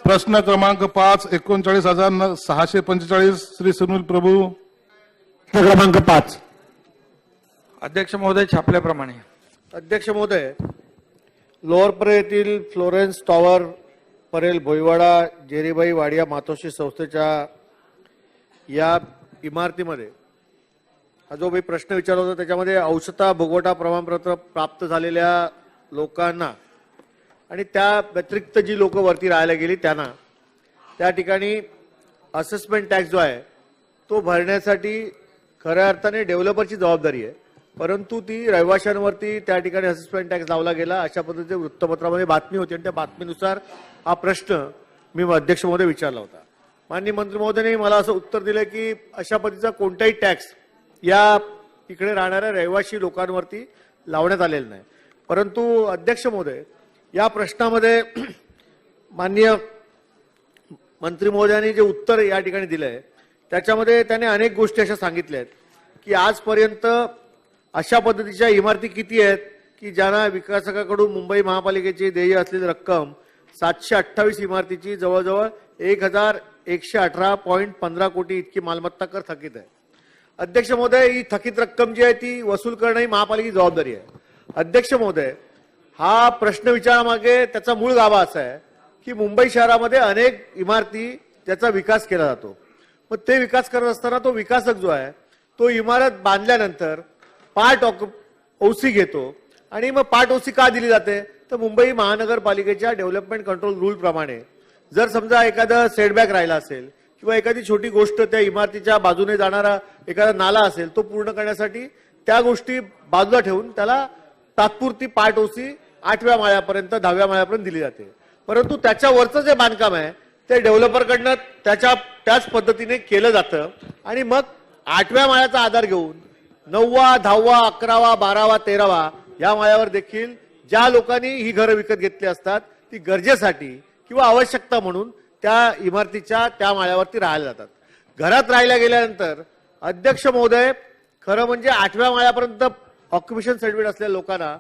प्रश्न क्रमांक 5 39,645 श्री सुनील प्रभू. प्रश्न क्रमांक 5. अध्यक्ष महोदय, छापल्याप्रमाणे. अध्यक्ष महोदय, लोअर परेल येथील फ्लोरेन्स टॉवर परेल भोईवाडा जेरीबाई वाडिया मातोश्री संस्थेच्या या इमारतीमध्ये हा जो मी प्रश्न विचारला होता त्याच्यामध्ये औषधा भोगवटा प्रमाणपत्र प्राप्त झालेल्या लोकांना आणि त्या व्यतिरिक्त जी लोक वरती राहायला गेली त्यांना त्या ठिकाणी असेसमेंट टॅक्स जो आहे तो भरण्यासाठी खऱ्या अर्थाने डेव्हलपरची जबाबदारी आहे, परंतु ती रहिवाशांवरती त्या ठिकाणी असेसमेंट टॅक्स लावला गेला अशा पद्धतीचे वृत्तपत्रामध्ये बातमी होती आणि त्या बातमीनुसार हा प्रश्न मी अध्यक्ष महोदय विचारला होता. माननीय मंत्री महोदयांनी मला असं उत्तर दिलं की अशा पद्धतीचा कोणताही टॅक्स या इकडे राहणाऱ्या रहिवासी लोकांवरती लावण्यात आलेला नाही. परंतु अध्यक्ष महोदय, या प्रश्नामध्ये माननीय मंत्री महोदयांनी जे उत्तर या ठिकाणी दिलंय त्याच्यामध्ये त्याने अनेक गोष्टी अशा सांगितल्या आहेत की आजपर्यंत अशा पद्धतीच्या इमारती किती आहेत की ज्यांना विकासकाकडून मुंबई महापालिकेची देय असलेली रक्कम 728 इमारतीची जवळजवळ 1,118.15 कोटी इतकी मालमत्ता कर थकीत आहे. अध्यक्ष महोदय, ही थकीत रक्कम जी आहे ती वसूल करणं ही महापालिकेची जबाबदारी आहे. अध्यक्ष महोदय, हा प्रश्न विचारण्यामागे त्याचा मूळ गाभा असा आहे की मुंबई शहरामध्ये अनेक इमारती त्याचा विकास केला जातो. मग ते विकास करत असताना तो विकासक जो आहे तो इमारत बांधल्यानंतर पार्ट ओसी घेतो आणि मग पार्ट ओसी का दिली जाते तर मुंबई महानगरपालिकेच्या डेव्हलपमेंट कंट्रोल रूल प्रमाणे जर समजा एखादा सेटबॅक राहिला असेल किंवा एखादी छोटी गोष्ट त्या इमारतीच्या बाजूने जाणारा एखादा नाला असेल तो पूर्ण करण्यासाठी त्या गोष्टी बाजूला ठेवून त्याला तात्पुरती पार्ट ओसी 8व्या माळ्यापर्यंत 10व्या माळ्यापर्यंत दिली जाते. परंतु त्याच्यावरचं जे बांधकाम आहे ते डेव्हलपरकडनं त्याच पद्धतीने केलं जातं आणि मग 8व्या माळ्याचा आधार घेऊन 9वा 10वा 11वा 12वा 13वा या माळ्यावर देखील ज्या लोकांनी ही घरं विकत घेतली असतात ती गरजेसाठी किंवा आवश्यकता म्हणून त्या इमारतीच्या त्या माळ्यावरती राहायला जातात. घरात राहायला गेल्यानंतर अध्यक्ष महोदय, खरं म्हणजे 8व्या माळ्यापर्यंत ऑक्युपेशन सर्टिफिकेट असलेल्या लोकांना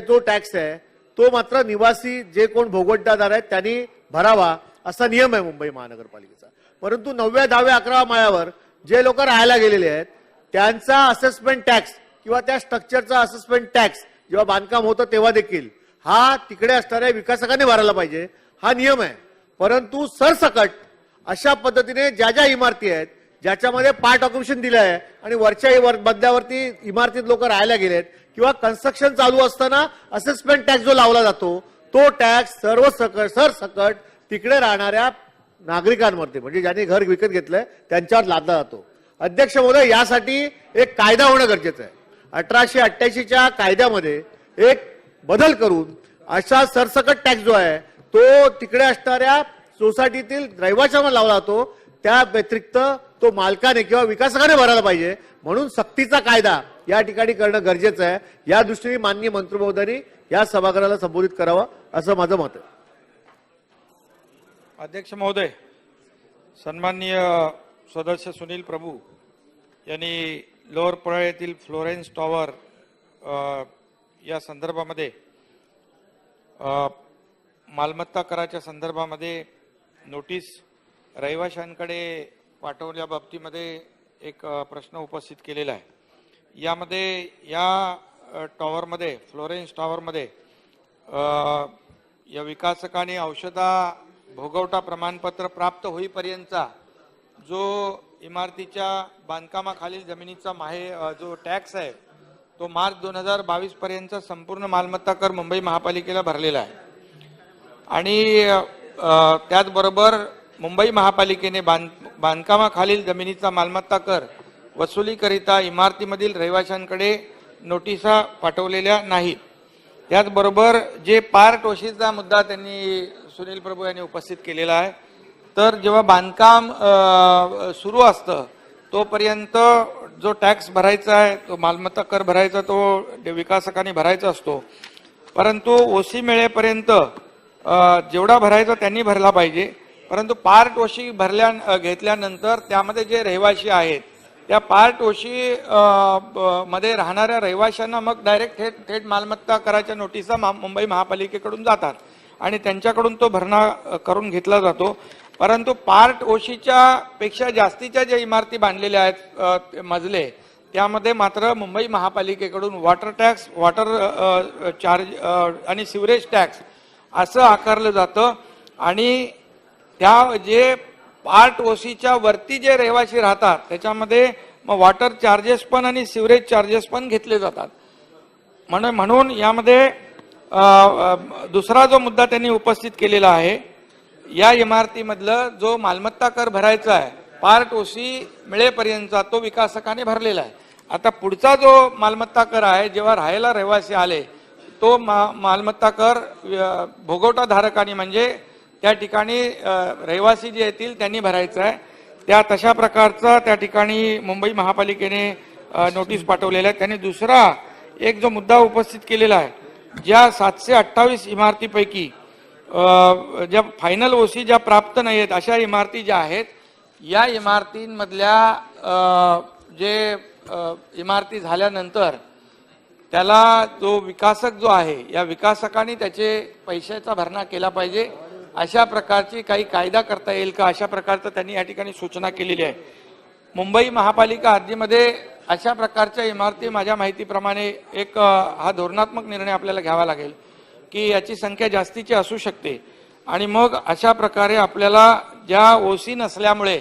जो टॅक्स आहे तो मात्र निवासी जे कोण भोगवटदार आहेत त्यांनी भरावा असा नियम आहे मुंबई महानगरपालिकेचा. परंतु 9व्या 10व्या 11व्या माळ्यावर जे लोक राहायला गेलेले आहेत त्यांचा असेसमेंट टॅक्स किंवा त्या स्ट्रक्चरचा असेसमेंट टॅक्स जेव्हा बांधकाम होतं तेव्हा देखील हा तिकडे असणाऱ्या विकासकाने भरायला पाहिजे हा नियम आहे. परंतु सरसकट अशा पद्धतीने ज्या ज्या इमारती आहेत ज्याच्यामध्ये पार्ट ऑक्युपेशन दिलं आहे आणि वरच्या मधल्यावरती इमारतीत लोक राहायला गेलेत किंवा कन्स्ट्रक्शन चालू असताना असेसमेंट टॅक्स जो लावला जातो तो टॅक्स सरसकट तिकडे राहणाऱ्या नागरिकांमध्ये म्हणजे ज्यांनी घर विकत घेतलंय त्यांच्यावर लादला जातो. अध्यक्ष महोदय, यासाठी एक कायदा होणं गरजेचं आहे. 1888च्या कायद्यामध्ये एक बदल करून अशा सरसकट टॅक्स जो आहे तो तिकडे असणाऱ्या सोसायटीतील रहिवाशांना लावला जातो, त्या व्यतिरिक्त तो मालकाने किंवा विकासकाने भरायला पाहिजे. म्हणून सक्तीचा कायदा या ठिकाणी करणं गरजेचं आहे. या दृष्टीने माननीय मंत्री महोदयांनी या सभागृहाला संबोधित करावं असं माझं मत आहे. अध्यक्ष महोदय, सन्माननीय सदस्य सुनील प्रभू यांनी लोअर परेल येथील फ्लोरेन्स टॉवर या संदर्भामध्ये मालमत्ता कराच्या संदर्भामध्ये नोटीस रहिवाशांकडे पाठवल्या बाबतीमध्ये एक प्रश्न उपस्थित केलेला आहे. यामध्ये या टॉवरमध्ये फ्लोरेन्स टॉवरमध्ये या विकासकाने औषधा भोगवटा प्रमाणपत्र प्राप्त होईपर्यंतचा जो इमारतीच्या बांधकामाखालील जमिनीचा जो टॅक्स आहे तो मार्च 2022 पर्यंतचा संपूर्ण मालमत्ता कर मुंबई महापालिकेला भरलेला आहे. आणि त्याचबरोबर मुंबई महापालिकेने बांधकामाखालील जमिनीचा मालमत्ता कर वसुलीकरिता इमारतीमधील रहिवाशांकडे नोटिसा पाठवलेल्या नाहीत. त्याचबरोबर जे पार्ट ओशीचा मुद्दा त्यांनी सुनील प्रभू यांनी उपस्थित केलेला आहे, तर जेव्हा बांधकाम सुरू असतं तोपर्यंत जो टॅक्स भरायचा आहे तो मालमत्ता कर भरायचा तो विकासकाने भरायचा असतो. परंतु ओसी मिळेपर्यंत जेवढा भरायचा त्यांनी भरला पाहिजे. परंतु पार्ट ओशी घेतल्यानंतर त्यामध्ये जे रहिवासी आहेत त्या पार्ट ओशी मध्ये राहणाऱ्या रहिवाशांना मग डायरेक्ट थेट मालमत्ता कराच्या नोटिसा मुंबई महापालिकेकडून जातात आणि त्यांच्याकडून तो भरणा करून घेतला जातो. परंतु पार्ट ओशीच्या पेक्षा जास्तीच्या ज्या इमारती बांधलेल्या आहेत मजले, त्यामध्ये मात्र मुंबई महापालिकेकडून वॉटर टॅक्स, वॉटर चार्ज आणि सिवरेज टॅक्स असं आकारलं जातं. आणि त्या जे पार्ट ओशीच्या वरती जे रहिवासी राहतात त्याच्यामध्ये मग वॉटर चार्जेस पण आणि सिवरेज चार्जेस पण घेतले जातात. म्हणून यामध्ये दुसरा जो मुद्दा त्यांनी उपस्थित केलेला आहे, या इमारतीमधलं जो मालमत्ता कर भरायचा आहे पार्ट ओशी मिळेपर्यंतचा, तो विकासकाने भरलेला आहे. आता पुढचा जो मालमत्ता कर आहे, जेव्हा राहायला रहिवासी आले, तो मालमत्ता कर भोगवटा धारकांनी म्हणजे त्या ठिकाणी रहिवासी जे येतील त्यांनी भरायचा आहे. त्या तशा प्रकारचा त्या ठिकाणी मुंबई महापालिकेने नोटीस पाठवलेल्या आहे. त्यांनी दुसरा एक जो मुद्दा उपस्थित केलेला आहे, ज्या 728 इमारतीपैकी ज्या फायनल ओसी ज्या प्राप्त नाही आहेत अशा इमारती ज्या आहेत, या इमारतींमधल्या जे इमारती झाल्यानंतर त्याला जो विकासक जो आहे, या विकासकाने त्याचे पैशाचा भरणा केला पाहिजे. अशा प्रकारची काही कायदा करता येईल का, अशा प्रकारचं त्यांनी या ठिकाणी सूचना केलेली आहे. मुंबई महापालिका हद्दीमध्ये अशा प्रकारच्या इमारती माझ्या माहितीप्रमाणे एक हा धोरणात्मक निर्णय आपल्याला घ्यावा लागेल की याची संख्या जास्तीची असू शकते. आणि मग अशा प्रकारे आपल्याला ज्या ओसी नसल्यामुळे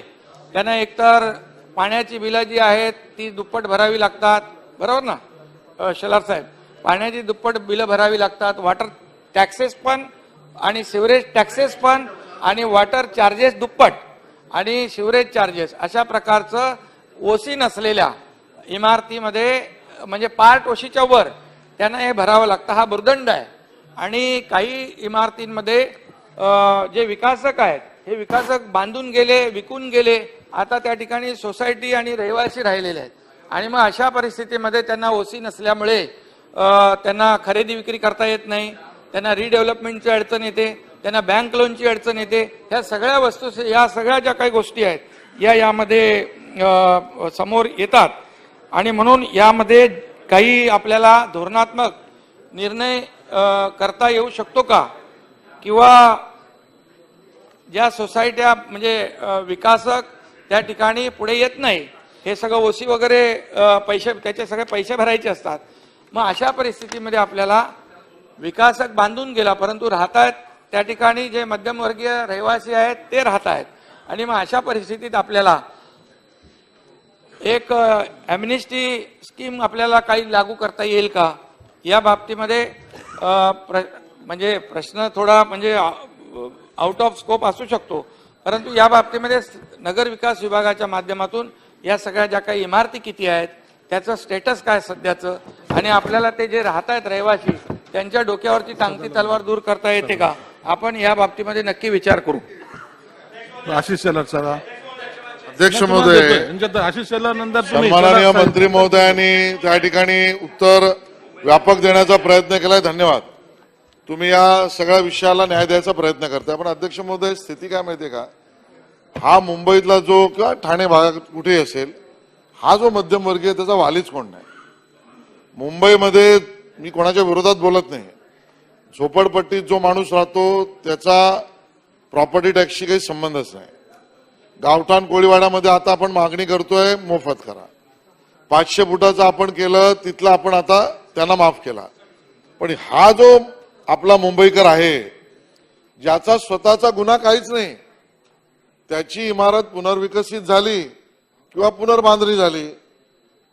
त्यांना एकतर पाण्याची बिलं जी आहेत ती दुप्पट भरावी लागतात, बरोबर ना शेलार साहेब, पाण्याची दुप्पट बिलं भरावी लागतात, वॉटर टॅक्सेस पण आणि सिवरेज टॅक्सेस पण आणि वॉटर चार्जेस दुप्पट आणि सिवरेज चार्जेस, अशा प्रकारचं ओसी नसलेल्या इमारतीमध्ये म्हणजे पार्ट ओशीच्या वर त्यांना हे भरावं लागतं. हा भुर्दंड आहे. आणि काही इमारतींमध्ये जे विकासक आहेत, हे विकासक बांधून गेले, विकून गेले, आता त्या ठिकाणी सोसायटी आणि रहिवासी राहिलेले आहेत. आणि मग अशा परिस्थितीमध्ये त्यांना ओसी नसल्यामुळे त्यांना खरेदी विक्री करता येत नाही, त्यांना रिडेव्हलपमेंटची अडचण येते, त्यांना बँक लोनची अडचण येते. ह्या सगळ्या वस्तू, या सगळ्या ज्या काही गोष्टी आहेत यामध्ये समोर येतात. आणि म्हणून यामध्ये काही आपल्याला धोरणात्मक निर्णय करता येऊ शकतो का, किंवा ज्या सोसायट्या म्हणजे विकासक त्या ठिकाणी पुढे येत नाही, हे सगळं ओसी वगैरे पैसे, त्याचे सगळे पैसे भरायचे असतात. मग अशा परिस्थितीमध्ये आपल्याला विकासक बांधून गेला परंतु राहतायत त्या ठिकाणी जे मध्यमवर्गीय रहिवासी आहेत ते राहत आहेत. आणि मग अशा परिस्थितीत आपल्याला एक ॲम्निस्टी स्कीम आपल्याला काही लागू करता येईल का, या बाबतीमध्ये म्हणजे प्रश्न थोडा म्हणजे आउट ऑफ स्कोप असू शकतो. परंतु या बाबतीमध्ये नगर विकास विभागाच्या माध्यमातून या सगळ्या ज्या काही इमारती किती आहेत, त्याचं स्टेटस काय सध्याचं, आणि आपल्याला ते जे राहत आहेत रहिवासी त्यांच्या डोक्यावरची टांगती तलवार दूर करता येते का, आपण या बाबतीमध्ये नक्की विचार करू. आशिष शेलार सर. अध्यक्ष महोदय, आशिष शेलार नंतर सन्माननीय मंत्री महोदयांनी त्या ठिकाणी उत्तर व्यापक देण्याचा प्रयत्न केलाय, धन्यवाद. तुम्ही या सगळ्या विषयाला न्याय द्यायचा प्रयत्न करताय. पण अध्यक्ष महोदय, स्थिती काय माहितीये का, हा मुंबईतला जो किंवा ठाणे भागात कुठेही असेल, हा जो मध्यमवर्गीय त्याचा वालीच कोण नाही. मुंबईमध्ये मी कोणाच्या विरोधात बोलत नाही, झोपडपट्टीत जो माणूस राहतो त्याचा प्रॉपर्टी टॅक्सशी काही संबंधच नाही. गावठाण कोळीवाड्यामध्ये आता आपण मागणी करतोय मोफत करा, 500 फुटाचं आपण केलं तिथलं आपण आता त्यांना माफ केला. पण हा जो आपला मुंबईकर आहे ज्याचा स्वतःचा गुन्हा काहीच नाही, त्याची इमारत पुनर्विकसित झाली किंवा पुनर्बांधणी झाली,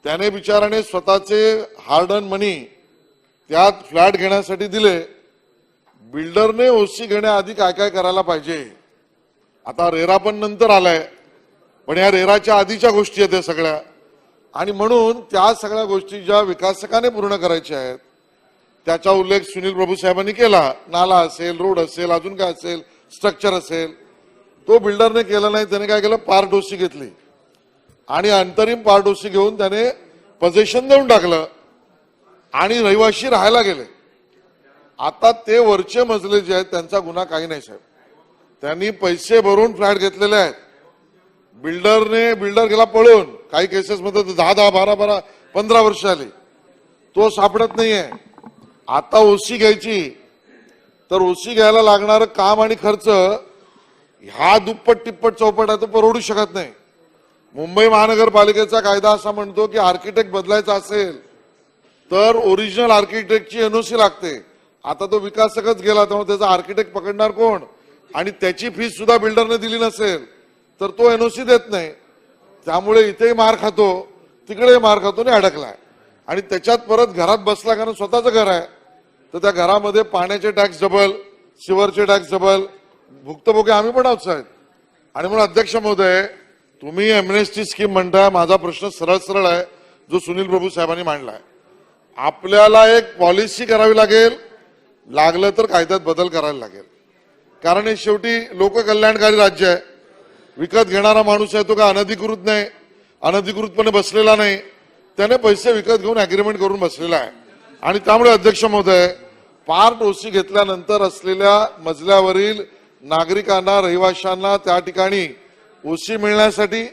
त्याने बिचाराने स्वतःचे हार्ड अर्न मनी त्यात फ्लॅट घेण्यासाठी दिले. बिल्डरने ओसी घेण्याआधी काय काय करायला पाहिजे, आता रेरा पण नंतर आलाय, पण या रेराच्या आधीच्या गोष्टी आहेत सगळ्या. आणि म्हणून त्या सगळ्या गोष्टी ज्या विकासकाने पूर्ण करायच्या आहेत त्याचा उल्लेख सुनील प्रभू साहेबांनी केला. नाला असेल, रोड असेल, अजून काय असेल, स्ट्रक्चर असेल, तो बिल्डरने केला नाही. त्याने काय केलं, पार्ट ओसी घेतली आणि अंतरिम पार्ट ओसी घेऊन त्याने पोझिशन देऊन टाकलं आणि रहिवाशी राहायला गेले. आता ते वरचे मजले जे आहेत त्यांचा गुन्हा काही नाही साहेब, त्यांनी पैसे भरून फ्लॅट घेतलेले आहेत. बिल्डर गेला पळून, काही केसेस मध्ये 10, 12, 15 वर्ष आली, तो सापडत नाहीये. आता ओसी घ्यायची, तर ओसी घ्यायला लागणारं काम आणि खर्च ह्या दुप्पट टिप्पट चौपट आहे तो परवडू शकत नाही. मुंबई महानगरपालिकेचा कायदा असा म्हणतो की आर्किटेक्ट बदलायचा असेल तर ओरिजिनल आर्किटेक्टची एनओसी लागते. आता तो विकासकच गेला त्यामुळे त्याचा आर्किटेक्ट पकडणार कोण, आणि त्याची फीस सुद्धा बिल्डरने दिली नसेल तर तो एनओसी देत नाही. त्यामुळे इथेही मार खातो तिकडेही मार खातो आणि अडकलाय. आणि त्याच्यात परत घरात बसला कारण स्वतःचं घर आहे तर त्या घरामध्ये पाण्याचे टॅक्स डबल, सिवरचे टॅक्स डबल, भुक्तभोगी आम्ही पण आहोत साहेब. आणि म्हणून अध्यक्ष महोदय, तुम्ही एमनेस्टी स्कीम म्हणताय, माझा प्रश्न सरळ सरळ आहे जो सुनील प्रभू साहेबांनी मांडलाय. आपल्याला एक पॉलिसी करावी लागेल, लागलं तर कायद्यात बदल करायला लागेल. कारण हे शेवटी लोककल्याणकारी राज्य आहे. विकत घेणारा माणूस आहे तो का अनधिकृत नाही, अनधिकृतपणे बसलेला नाही, त्याने पैसे विकत घेऊन अग्रीमेंट करून बसलेला आहे. आणि त्यामुळे अध्यक्ष महोदय, पार्ट ओसी घेतल्यानंतर असलेल्या मजल्यावरील नागरिकांना, रहिवाशांना त्या ठिकाणी ओसी मिळण्यासाठी,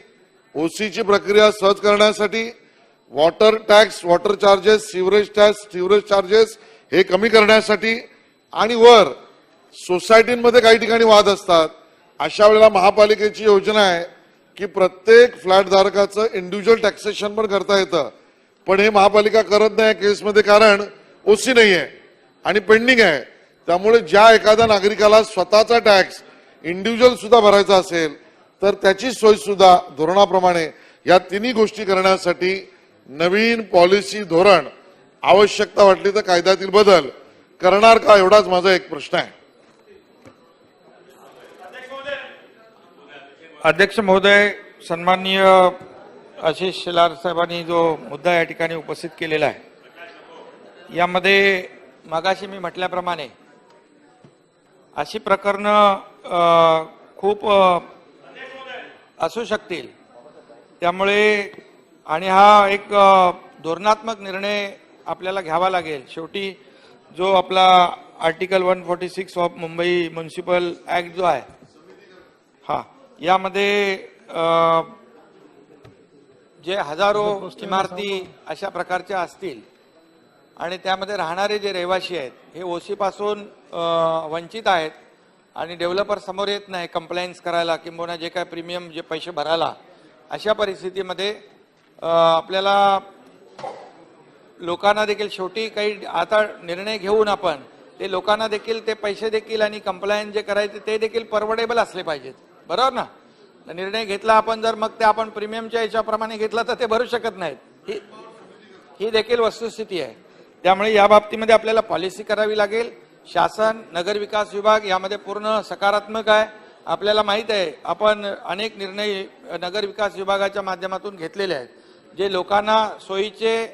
ओसीची प्रक्रिया सहज करण्यासाठी water tax, water charges, sewerage tax, sewerage charges हे कमी करण्यासाठी, आणि वर सोसायटीमध्ये काही ठिकाणी वाद असतात, अशा वेळेला महापालिकेची योजना आहे की प्रत्येक फ्लॅट धारकाचं इंडिव्हिज्युअल टॅक्सेशन पण करता येतं. पण हे महापालिका करत नाही केसमध्ये, कारण ओसी नाही आहे आणि पेंडिंग आहे. त्यामुळे ज्या एखाद्या नागरिकाला स्वतःचा टॅक्स इंडिव्हिज्युअल सुद्धा भरायचा असेल तर त्याची सोय सुद्धा धोरणाप्रमाणे या तिन्ही गोष्टी करण्यासाठी नवीन पॉलिसी धोरण, आवश्यकता वाटली तर कायद्यातील बदल करणार का, एवढाच माझा एक प्रश्न आहे. अध्यक्ष महोदय, सन्माननीय आशिष शेलार साहेबांनी जो मुद्दा या ठिकाणी उपस्थित केलेला आहे, यामध्ये मगाशी मी म्हटल्याप्रमाणे अशी प्रकरणं खूप असू शकतील. त्यामुळे आणि हा एक धोरणात्मक निर्णय आपल्याला घ्यावा लागेल. शेवटी जो आपला article 146 of Mumbai municipal act जो आहे, हा, यामध्ये जे हजारो इमारती अशा प्रकारच्या असतील आणि त्यामध्ये राहणारे जे रहिवासी आहेत हे ओसी पासून वंचित आहेत आणि डेव्हलपर समोर येत नाही कंप्लायन्स करायला किंवा जे काय प्रीमियम जे पैसे भरायला, अशा परिस्थितीमध्ये आपल्याला लोकांना देखील शेवटी काही आता निर्णय घेऊन आपण ते लोकांना देखील ते पैसे देखील आणि कंप्लायन्स जे करायचे ते देखील परवडेबल असले पाहिजेत. बरोबर ना? निर्णय घेतला आपण जर मग ते आपण प्रीमियमच्या याच्याप्रमाणे घेतला तर ते भरू शकत नाहीत. ही देखील वस्तुस्थिती आहे. त्यामुळे या बाबतीमध्ये आपल्याला पॉलिसी करावी लागेल. शासन, नगर विकास विभाग यामध्ये पूर्ण सकारात्मक आहे. आपल्याला माहित आहे आपण अनेक निर्णय नगर विकास विभागाच्या माध्यमातून घेतलेले आहेत जे लोकांना सोयीचे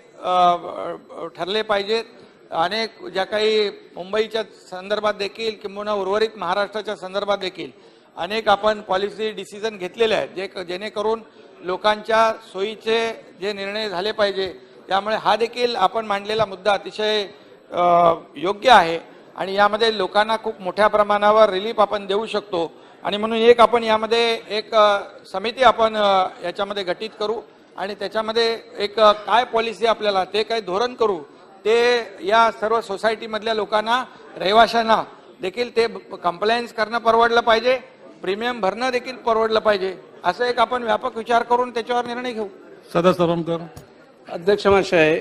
ठरले पाहिजेत. अनेक ज्या काही मुंबईच्या संदर्भात देखील किंवा उर्वरित महाराष्ट्राच्या संदर्भात देखील अनेक आपण पॉलिसी डिसिजन घेतलेले आहेत जेणेकरून लोकांच्या सोयीचे जे निर्णय झाले पाहिजे. त्यामुळे हा देखील आपण मांडलेला मुद्दा अतिशय योग्य आहे आणि यामध्ये लोकांना खूप मोठ्या प्रमाणावर रिलीफ आपण देऊ शकतो. आणि म्हणून एक आपण यामध्ये एक समिती आपण याच्यामध्ये गठीत करू आणि त्याच्यामध्ये एक काय पॉलिसी आपल्याला ते काय धोरण करू ते या सर्व सोसायटीमधल्या लोकांना, रहिवाशांना देखील ते कंप्लायन्स करणं परवडलं पाहिजे, प्रीमियम भरणं देखील परवडलं पाहिजे. असं एक आपण व्यापक विचार करून त्याच्यावर निर्णय घेऊ. सदस्य सरमकर. अध्यक्ष महाशय,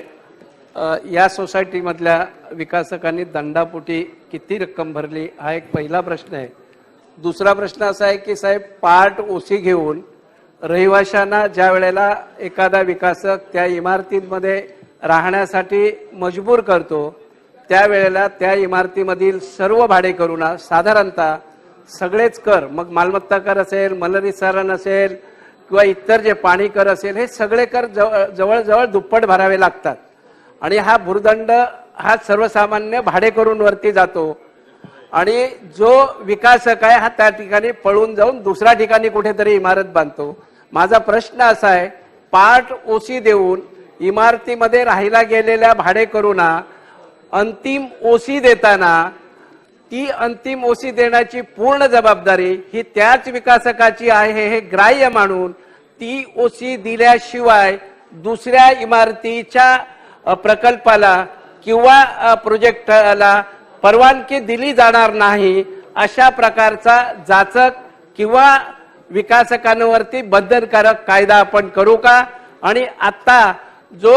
या सोसायटीमधल्या विकासकांनी दंडापोटी किती रक्कम भरली हा एक पहिला प्रश्न आहे. दुसरा प्रश्न असा आहे की साहेब, पार्ट ओसी घेऊन रहिवाशांना ज्या वेळेला एखादा विकासक त्या इमारतीमध्ये राहण्यासाठी मजबूर करतो त्यावेळेला त्या इमारतीमधील सर्व भाडेकरूंना साधारणतः सगळेच कर, मग मालमत्ता कर असेल, मलनिस्सारण असेल किंवा इतर जे पाणी कर असेल, हे सगळे कर जवळजवळ दुप्पट भरावे लागतात. आणि हा भूर्दंड हा सर्वसामान्य भाडेकरूंवरती जातो आणि जो विकासक आहे हा त्या ठिकाणी पळून जाऊन दुसऱ्या ठिकाणी कुठेतरी इमारत बांधतो. माझा प्रश्न असा आहे, पार्ट ओसी देऊन इमारतीमध्ये राहिला गेलेल्या भाडेकरूंना अंतिम ओसी देताना ती अंतिम ओसी देण्याची पूर्ण जबाबदारी ही त्याच विकासकाची आहे हे ग्राह्य मानून ती ओसी दिल्याशिवाय दुसऱ्या इमारतीच्या प्रकल्पाला किंवा प्रोजेक्टला परवानगी दिली जाणार नाही अशा प्रकारचा जाचक किंवा विकासकांवरती बंधनकारक कायदा आपण करू का? आणि आता जो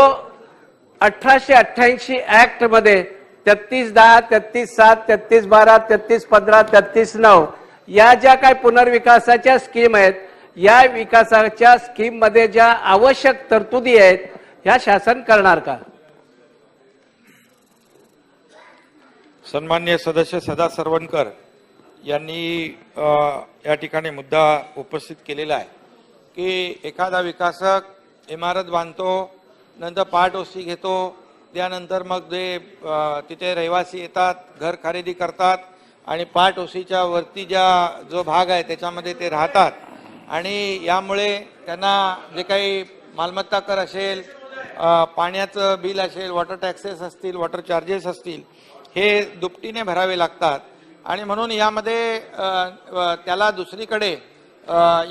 1888 ऍक्ट मध्ये 3310, 33-7, 3312, 3315, 33-9 या ज्या काही पुनर्विकासाच्या स्कीम आहेत, या विकासाच्या स्कीम मध्ये ज्या आवश्यक तरतुदी आहेत ह्या शासन करणार का? सन्माननीय सदस्य सदा सरवणकर यांनी या ठिकाणी मुद्दा उपस्थित केलेला आहे की एखादा विकासक इमारत बांधतो, नंतर पार्ट ओसी घेतो, त्यानंतर मग जे तिथे रहिवासी येतात, घर खरेदी करतात आणि पार्ट ओसीच्या वरती जो भाग आहे त्याच्यामध्ये ते राहतात आणि यामुळे त्यांना जे काही मालमत्ता कर असेल, पाण्याचं बिल असेल, वॉटर टॅक्सेस असतील, वॉटर चार्जेस असतील, हे दुपटीने भरावे लागतात आणि म्हणून यामध्ये त्याला दुसरीकडे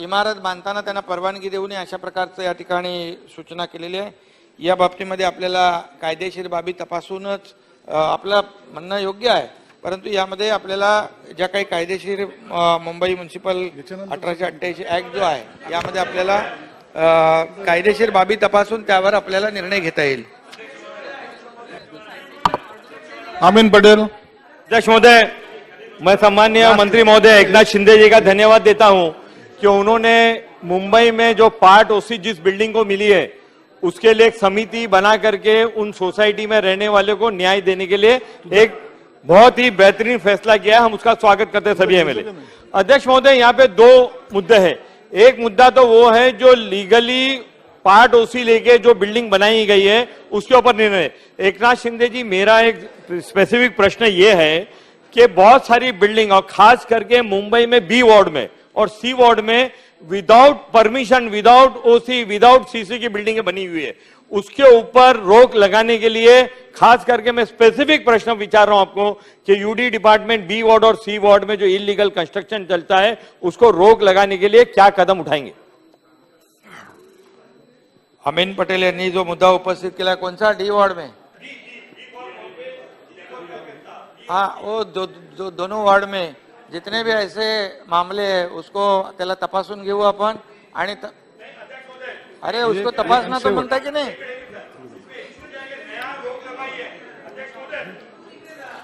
इमारत बांधताना त्यांना परवानगी देऊ नये अशा प्रकारचं या ठिकाणी सूचना केलेली आहे. या बाबतीमध्ये आपल्याला कायदेशीर बाबी तपासूनच आपलं म्हणणं योग्य आहे, परंतु यामध्ये आपल्याला ज्या काही कायदेशीर मुंबई म्युन्सिपल 1888 ऍक्ट जो आहे यामध्ये आपल्याला कायदेशीर बाबी तपासून त्यावर आपल्याला निर्णय घेता येईल. अमीन पटेल. अध्यक्ष महोदय, मैं सम्माननीय मंत्री महोदय एकनाथ शिंदे जी का धन्यवाद देता हूं कि उन्होंने मुंबई में जो पार्ट ओसी जिस बिल्डिंग को मिली है उसके लिए एक समिति बना करके उन सोसाइटी में रहने वाले को न्याय देने के लिए एक बहुत ही बेहतरीन फैसला किया है. हम उसका स्वागत करते हैं सभी एमएलए. अध्यक्ष महोदय, यहाँ पे दो मुद्दे हैं. एक मुद्दा तो वो है जो लीगली पार्ट ओसी लेके जो बिल्डिंग बनाई गई है उसके ऊपर निर्णय. एकनाथ शिंदे जी, मेरा एक स्पेसिफिक प्रश्न ये है कि बहुत सारी बिल्डिंग और खास करके मुंबई में बी वार्ड में और सी वार्ड में without permission, without OC, without CC की बिल्डिंगें बनी हुई है. उसके ऊपर रोक लगाने के लिए खास करके मैं स्पेसिफिक प्रश्न विचार रहा हूं आपको कि यूडी डिपार्टमेंट बी वार्ड और सी वार्ड में जो इलीगल कंस्ट्रक्शन चलता है उसको रोक लगाने के लिए क्या कदम उठाएंगे? अमीन पटेल यांनी जो मुद्दा उपस्थित केला, कौन सा डी वार्ड में? हाँ, वो दोनों वार्ड में जितने भी ऐसे मामले हैं उसको त्याला तपासून घेऊ आपण आणि अरे उसको तपासना तो म्हणता की नहीं?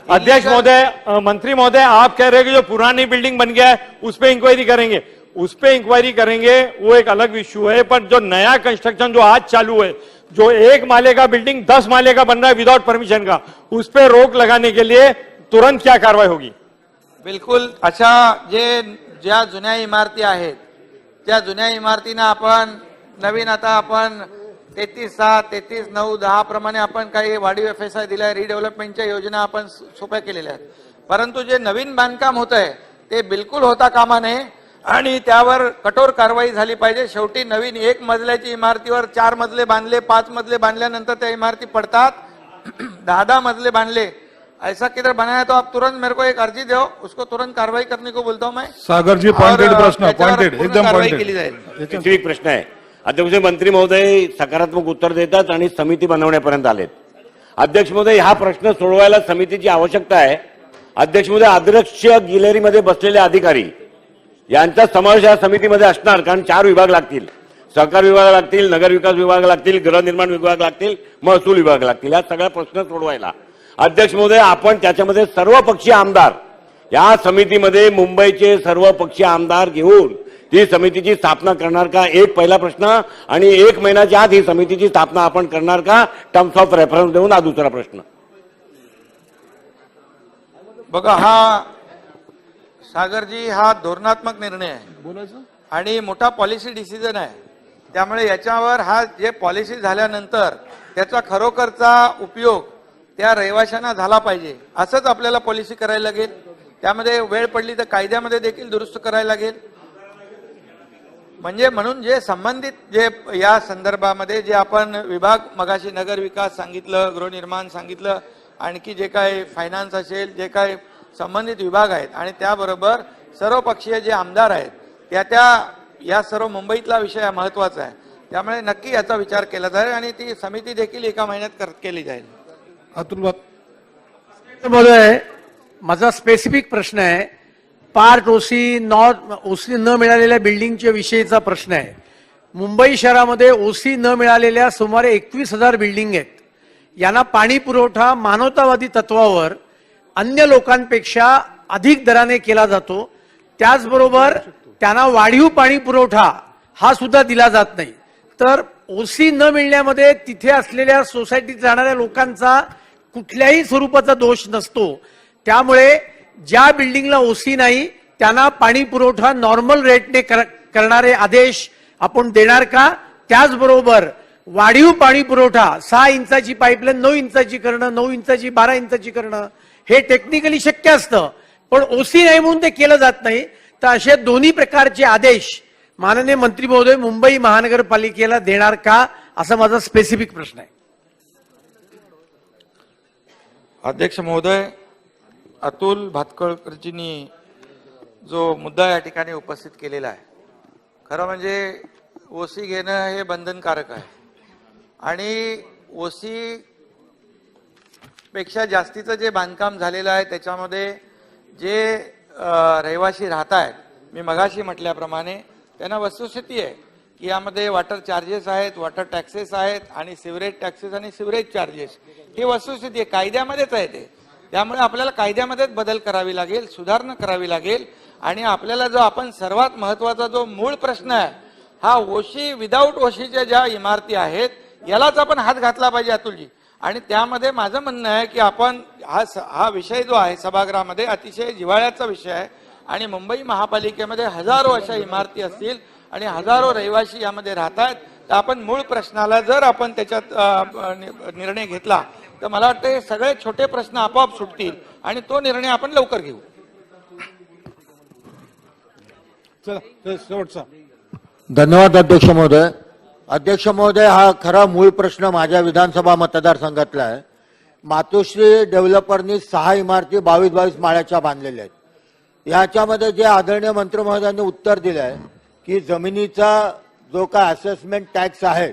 अध्यक्ष महोदय, मंत्री महोदय, आप कह रहे हैं कि जो पुरानी बिल्डिंग बन गया है उस पर इंक्वायरी करेंगे. उस पर इंक्वायरी करेंगे, वो एक अलग इश्यू है, पर जो नया कंस्ट्रक्शन जो आज चालू है, जो 1 माले का बिल्डिंग 10 माले का बन रहा है विदाउट परमिशन का, उस पर रोक लगाने के लिए तुरंत क्या कार्रवाई होगी? बिलकुल. अशा ज्या जुन्या इमारती आहेत त्या जुन्या इमारतींना आपण नवीन आता आपण 33-7, 33-9, 10 प्रमाणे आपण काही वाढीव FSI दिलाय, रिडेव्हलपमेंटच्या योजना आपण सोप्या केलेल्या आहेत, परंतु जे नवीन बांधकाम होत आहे ते बिलकुल होता कामा नये आणि त्यावर कठोर कारवाई झाली पाहिजे. शेवटी नवीन 1 मजल्याची इमारतीवर 4 मजले बांधले, 5 मजले बांधल्यानंतर त्या इमारती पडतात. 10-10 मजले बांधले, ऐसा किधर बनाया तो आप तुरंत मेरे को एक अर्जी दो, उसको तुरंत कार्रवाई करने को बोलता हूं मैं. सागर जी, पॉइंटेड प्रश्न, पॉइंटेड, एकदम कारवाई पॉइंटेड. केली जाईल. स्पेसिफिक प्रश्न आहे. अध्यक्ष मंत्री महोदय सकारात्मक उत्तर देतात आणि समिती बनवण्यापर्यंत आलेत. अध्यक्ष महोदय, हा प्रश्न सोडवायला समितीची आवश्यकता आहे. अध्यक्ष महोदय, अध्यक्ष गॅलरीमध्ये बसलेले अधिकारी यांचा समावेश या समितीमध्ये असणार, कारण 4 विभाग लागतील. सहकार विभाग लागतील, नगर विकास विभाग लागतील, गृहनिर्माण विभाग लागतील, महसूल विभाग लागतील. हा सगळा प्रश्न सोडवायला अध्यक्ष महोदय आपण त्याच्यामध्ये सर्वपक्षीय आमदार, या समितीमध्ये मुंबईचे सर्वपक्षीय आमदार घेऊन ती समितीची स्थापना करणार का? एक पहिला प्रश्न. आणि 1 महिन्याच्या आत ही समितीची स्थापना आपण करणार का? टर्म्स ऑफ रेफरन्स देऊन हा दुसरा प्रश्न. बघा, हा सागरजी हा धोरणात्मक निर्णय आहे आणि मोठा पॉलिसी डिसिजन आहे. त्यामुळे याच्यावर हा जे पॉलिसी झाल्यानंतर त्याचा खरोखरचा उपयोग त्या रहिवाशांना झाला पाहिजे, असंच आपल्याला पॉलिसी करायला लागेल. त्यामध्ये वेळ पडली तर कायद्यामध्ये देखील दुरुस्त करायला लागेल. म्हणजे म्हणून जे संबंधित जे या संदर्भामध्ये जे आपण विभाग मगाशी नगर विकास सांगितलं, गृहनिर्माण सांगितलं, आणखी जे काय फायनान्स असेल, जे काय संबंधित विभाग आहेत आणि त्याबरोबर सर्वपक्षीय जे आमदार आहेत या सर्व मुंबईतला विषय महत्वाचा आहे. त्यामुळे नक्की याचा विचार केला जाईल आणि ती समिती देखील 1 महिन्यात केली जाईल. अतुल बात. महोदय, माझा स्पेसिफिक प्रश्न आहे, पार्ट ओसी ओसी न मिळालेल्या बिल्डिंगच्या विषयीचा प्रश्न आहे. मुंबई शहरामध्ये ओसी न मिळालेल्या सुमारे 21,000 बिल्डिंग आहेत. यांना पाणी पुरवठा मानवतावादी तत्वावर अन्य लोकांपेक्षा अधिक दराने केला जातो. त्याचबरोबर त्यांना वाढीव पाणी पुरवठा हा सुद्धा दिला जात नाही. तर ओसी न मिळण्यामध्ये तिथे असलेल्या सोसायटीत राहणाऱ्या लोकांचा कुठल्याही स्वरूपाचा दोष नसतो. त्यामुळे ज्या बिल्डिंगला ओसी नाही त्यांना पाणी पुरवठा नॉर्मल रेटने करणारे आदेश आपण देणार का? त्याचबरोबर वाढीव पाणी पुरवठा 6 इंचाची पाईपलाईन 9 इंचाची करणं, 9 इंचाची 12 इंचाची करणं हे टेक्निकली शक्य असतं, पण ओसी नाही म्हणून ते केलं जात नाही. तर असे दोन्ही प्रकारचे आदेश माननीय मंत्री महोदय मुंबई महानगरपालिकेला देणार का, असा माझा स्पेसिफिक प्रश्न आहे. अध्यक्ष महोदय, अतुल भातखळकरजींनी जो मुद्दा या ठिकाणी उपस्थित केलेला आहे, खरं म्हणजे ओसी घेणं हे बंधनकारक आहे आणि ओसी पेक्षा जास्तीचं जे बांधकाम झालेलं आहे त्याच्यामध्ये जे रहिवासी राहत आहेत, मी मगाशी म्हटल्याप्रमाणे त्यांना वस्तुस्थिती आहे की यामध्ये वॉटर चार्जेस आहेत, वॉटर टॅक्सेस आहेत आणि सिवरेज टॅक्सेस आणि सिवरेज चार्जेस, ही वस्तुस्थिती आहे, कायद्यामध्येच आहे ते. त्यामुळे आपल्याला कायद्यामध्येच बदल करावी लागेल, सुधारणा करावी लागेल. आणि आपल्याला जो आपण सर्वात महत्वाचा जो मूळ प्रश्न आहे, हा ओशी विदाऊट ओशीच्या ज्या इमारती आहेत यालाच आपण हात घातला पाहिजे अतुलजी. आणि त्यामध्ये माझं म्हणणं आहे की आपण हा विषय जो आहे सभागृहामध्ये अतिशय जिव्हाळ्याचा विषय आहे आणि मुंबई महापालिकेमध्ये हजारो अशा इमारती असतील आणि हजारो रहिवासी यामध्ये राहतात. तर आपण मूळ प्रश्नाला जर आपण त्याच्यात निर्णय घेतला तर मला वाटतं हे सगळे छोटे प्रश्न आपोआप सुटतील आणि तो निर्णय आपण लवकर घेऊ. चला शेवटचा. धन्यवाद अध्यक्ष महोदय. अध्यक्ष महोदय, हा खरा मूळ प्रश्न माझ्या विधानसभा मतदारसंघातला आहे. मातोश्री डेव्हलपरनी 6 इमारती 22 माळ्याच्या बांधलेल्या आहेत. याच्यामध्ये जे आदरणीय मंत्री महोदयांनी उत्तर दिलं आहे की जमिनीचा जो काय असेसमेंट टॅक्स आहे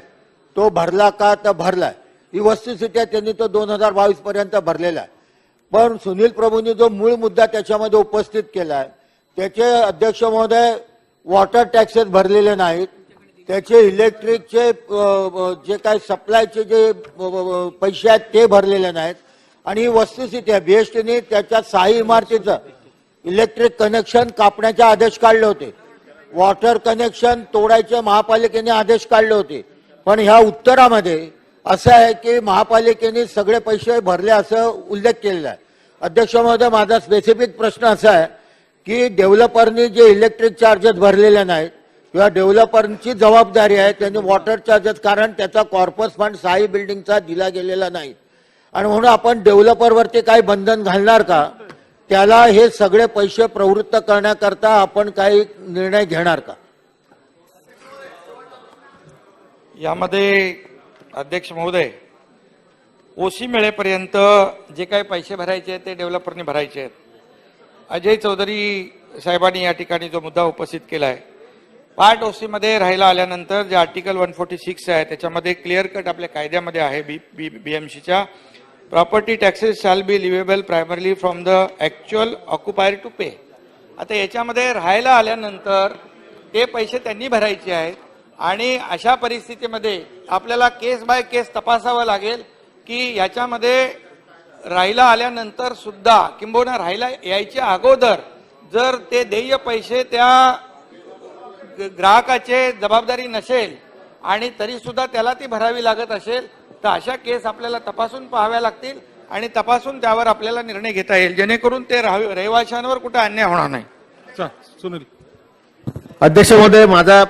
तो भरला का, तर भरलाय. ही वस्तुस्थिती आहे, त्यांनी तो 2022 पर्यंत भरलेला आहे. पण सुनील प्रभूंनी जो मूळ मुद्दा त्याच्यामध्ये उपस्थित केला आहे त्याचे अध्यक्ष महोदय वॉटर टॅक्सेस भरलेले नाहीत, त्याचे इलेक्ट्रिकचे जे काही सप्लायचे जे पैसे आहेत ते भरलेले नाहीत. आणि ही वस्तुस्थिती आहे. बीएसटीने त्याच्या 6 इमारतीचं इलेक्ट्रिक कनेक्शन कापण्याचे आदेश काढले होते, वॉटर कनेक्शन तोडायचे महापालिकेने आदेश काढले होते. पण ह्या उत्तरामध्ये असं आहे की महापालिकेने सगळे पैसे भरले असं उल्लेख केलेला आहे. अध्यक्ष महोदय, माझा स्पेसिफिक प्रश्न असा आहे की डेव्हलपरनी जे इलेक्ट्रिक चार्जेस भरलेले नाहीत किंवा डेव्हलपरची जबाबदारी आहे त्यांनी वॉटर चार्जेस, कारण त्याचा कॉर्पस फंड 6 बिल्डिंगचा दिला गेलेला नाही आणि म्हणून आपण डेव्हलपरवरती काही बंधन घालणार का, त्याला हे सगळे पैसे प्रवृत्त करण्याकरता आपण काही निर्णय घेणार का? यामध्ये अध्यक्ष महोदय, ओसी मिळेपर्यंत जे काही पैसे भरायचे आहेत ते डेव्हलपरने भरायचे आहेत. अजय चौधरी साहेबांनी या ठिकाणी जो मुद्दा उपस्थित केला आहे, पार्ट ओसी मध्ये राहायला आल्यानंतर जे आर्टिकल 146 आहे त्याच्यामध्ये क्लिअर कट आपल्या कायद्यामध्ये आहे बीएमसीच्या, property taxes shall be leviable primarily from the actual occupier to pay. आता याच्यामध्ये राहायला आल्यानंतर ते पैसे त्यांनी भरायचे आहेत आणि अशा परिस्थितीमध्ये आपल्याला केस बाय केस तपासावं लागेल की याच्यामध्ये राहायला आल्यानंतर सुद्धा किंबहुना राहायला यायच्या अगोदर जर ते देय पैसे त्या ग्राहकाचे जबाबदारी नसेल आणि तरी सुद्धा त्याला ती भरावी लागत असेल तर अशा केस आपल्याला तपासून पाहाव्या लागतील आणि तपासून त्यावर आपल्याला निर्णय घेता येईल जेणेकरून ते रहिवाशांवर कुठे अन्याय होणार नाही. सुनील. अध्यक्ष महोदय, माझा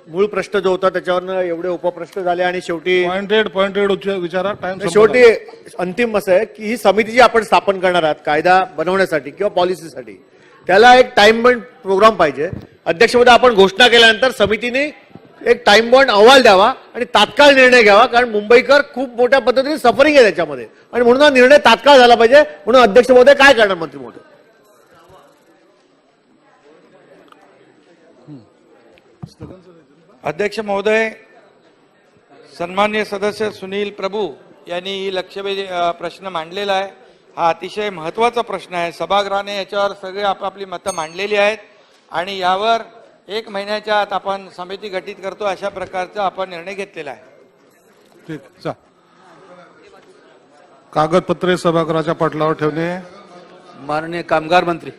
मूळ प्रश्न जो होता त्याच्यावर एवढे उपप्रश्न झाले आणि शेवटी पॉइंटेड विचारा. टाइम शेवटी अंतिम असं आहे की ही समिती जी आपण स्थापन करणार आहात कायदा बनवण्यासाठी किंवा पॉलिसीसाठी, त्याला एक टाइम बॉन्ड प्रोग्राम पाहिजे. अध्यक्ष महोदय, आपण घोषणा केल्यानंतर समितीने एक टाइम बॉन्ड अहवाल द्यावा आणि तात्काळ निर्णय घ्यावा, कारण मुंबईकर खूप मोठ्या पद्धतीने सफरिंग आहे त्याच्यामध्ये आणि म्हणून हा निर्णय तात्काळ झाला पाहिजे. म्हणून अध्यक्ष महोदय काय करणार मंत्री महोदय? अध्यक्ष महोदय, सन्मान्य सदस्य सुनील प्रभू यांनी लक्षवेधी प्रश्न मांडलेला आहे. हा अतिशय महत्वाचा प्रश्न आहे. सभागृहाने याच्यावर सगळे आपापली मतं मांडलेली आहेत आणि यावर 1 महिन्याच्या आत आपण समिती गठीत करतो अशा प्रकारचा आपण निर्णय घेतलेला आहे. ठीक चा कागदपत्रे सभागृहाच्या पटलावर ठेवणे माननीय कामगार मंत्री.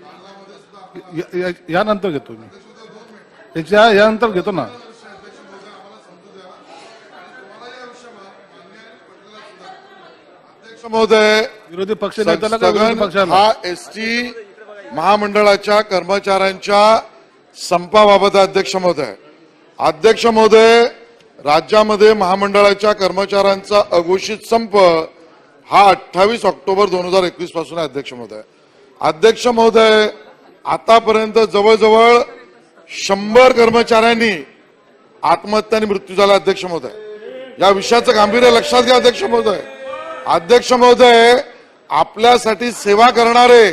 यानंतर घेतो मी यानंतर घेतो ना. अध्यक्ष महोदय, विरोधी पक्ष नेत्याला का विरोधी स्थगन पक्षाला? हा एसटी महामंडळाच्या कर्मचाऱ्यांच्या संपाबाबत आहे. अध्यक्ष महोदय, राज्यामध्ये महामंडळाच्या कर्मचाऱ्यांचा अघोषित संप हा 28 ऑक्टोबर 2021 पासून आहे. अध्यक्ष महोदय, आतापर्यंत जवळजवळ 100 कर्मचाऱ्यांनी आत्महत्याने मृत्यू झाला. अध्यक्ष महोदय, या विषयाचं गांभीर्य लक्षात घ्या. अध्यक्ष महोदय, आपल्यासाठी सेवा करणारे